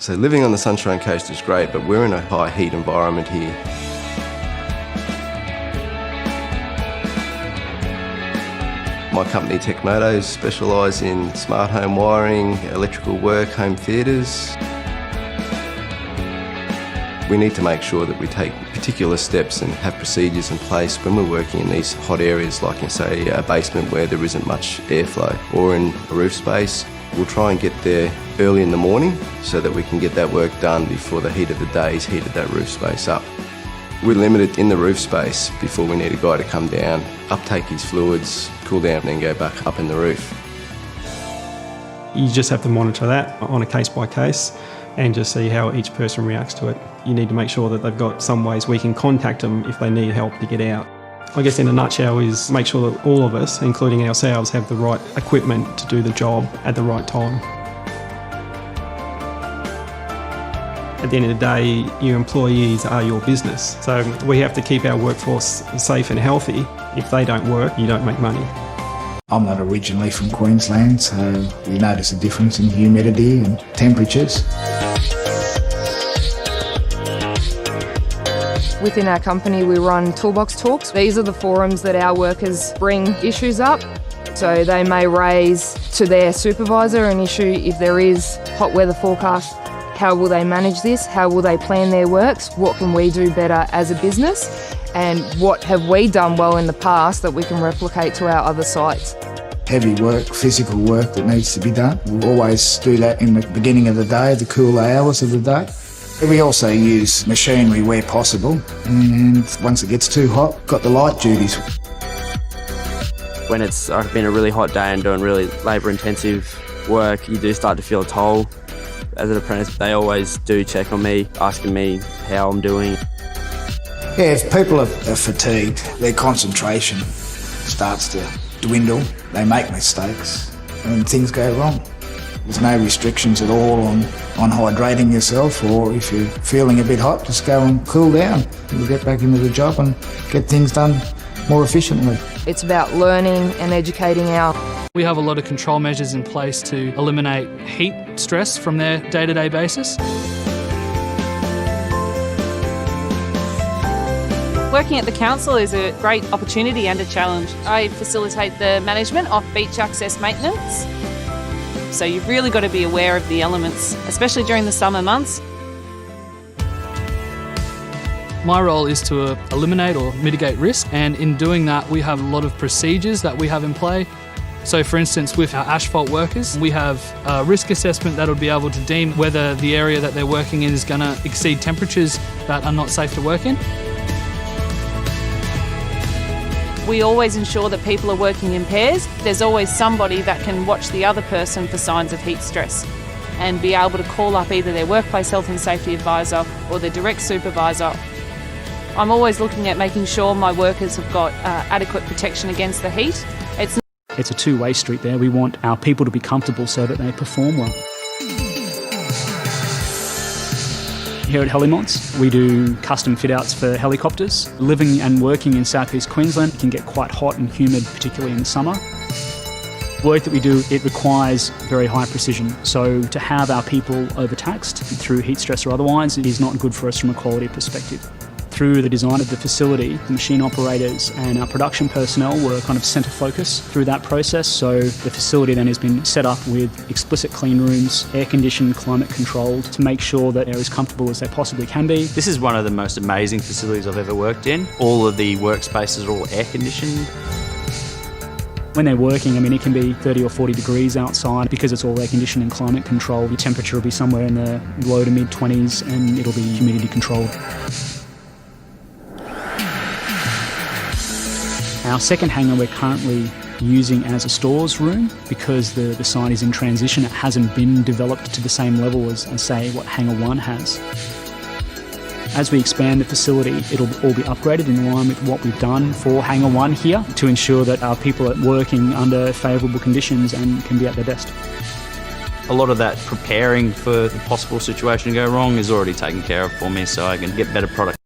So living on the Sunshine Coast is great, but we're in a high heat environment here. My company Techmotos specialise in smart home wiring, electrical work, home theatres. We need to make sure that we take particular steps and have procedures in place when we're working in these hot areas, like in, say, a basement where there isn't much airflow, or in a roof space. We'll try and get there early in the morning so that we can get that work done before the heat of the day's heated that roof space up. We're limited in the roof space before we need a guy to come down, uptake his fluids, cool down, and then go back up in the roof. You just have to monitor that on a case by case and just see how each person reacts to it. You need to make sure that they've got some ways we can contact them if they need help to get out. I guess in a nutshell is make sure that all of us, including ourselves, have the right equipment to do the job at the right time. At the end of the day, your employees are your business. So we have to keep our workforce safe and healthy. If they don't work, you don't make money. I'm not originally from Queensland, so we notice a difference in humidity and temperatures. Within our company, we run Toolbox Talks. These are the forums that our workers bring issues up. So they may raise to their supervisor an issue if there is hot weather forecast. How will they manage this? How will they plan their works? What can we do better as a business? And what have we done well in the past that we can replicate to our other sites? Heavy work, physical work that needs to be done. We'll always do that in the beginning of the day, the cooler hours of the day. We also use machinery where possible, and once it gets too hot, got the light duties. When it's been a really hot day and doing really labour-intensive work, you do start to feel a toll. As an apprentice, they always do check on me, asking me how I'm doing. Yeah, if people are fatigued, their concentration starts to dwindle, they make mistakes, and things go wrong. There's no restrictions at all on hydrating yourself, or if you're feeling a bit hot, just go and cool down. You'll get back into the job and get things done more efficiently. It's about learning and educating our... We have a lot of control measures in place to eliminate heat stress from their day-to-day basis. Working at the council is a great opportunity and a challenge. I facilitate the management of beach access maintenance. So you've really got to be aware of the elements, especially during the summer months. My role is to eliminate or mitigate risk, and in doing that we have a lot of procedures that we have in play. So for instance, with our asphalt workers, we have a risk assessment that will be able to deem whether the area that they're working in is going to exceed temperatures that are not safe to work in. We always ensure that people are working in pairs. There's always somebody that can watch the other person for signs of heat stress and be able to call up either their workplace health and safety advisor or their direct supervisor. I'm always looking at making sure my workers have got adequate protection against the heat. It's a two-way street there. We want our people to be comfortable so that they perform well. Here at Helimotz, we do custom fit-outs for helicopters. Living and working in southeast Queensland can get quite hot and humid, particularly in the summer. Work that we do, it requires very high precision. So to have our people overtaxed through heat stress or otherwise, it is not good for us from a quality perspective. Through the design of the facility, the machine operators and our production personnel were kind of centre focus through that process. So the facility then has been set up with explicit clean rooms, air conditioned, climate controlled, to make sure that they're as comfortable as they possibly can be. This is one of the most amazing facilities I've ever worked in. All of the workspaces are all air conditioned. When they're working, I mean, it can be 30 or 40 degrees outside. Because it's all air conditioned and climate controlled, the temperature will be somewhere in the low to mid 20s and it'll be humidity controlled. Our second hangar we're currently using as a stores room because the site is in transition. It hasn't been developed to the same level as say, what Hangar 1 has. As we expand the facility, it'll all be upgraded in line with what we've done for Hangar 1 here to ensure that our people are working under favourable conditions and can be at their best. A lot of that preparing for the possible situation to go wrong is already taken care of for me, so I can get better product.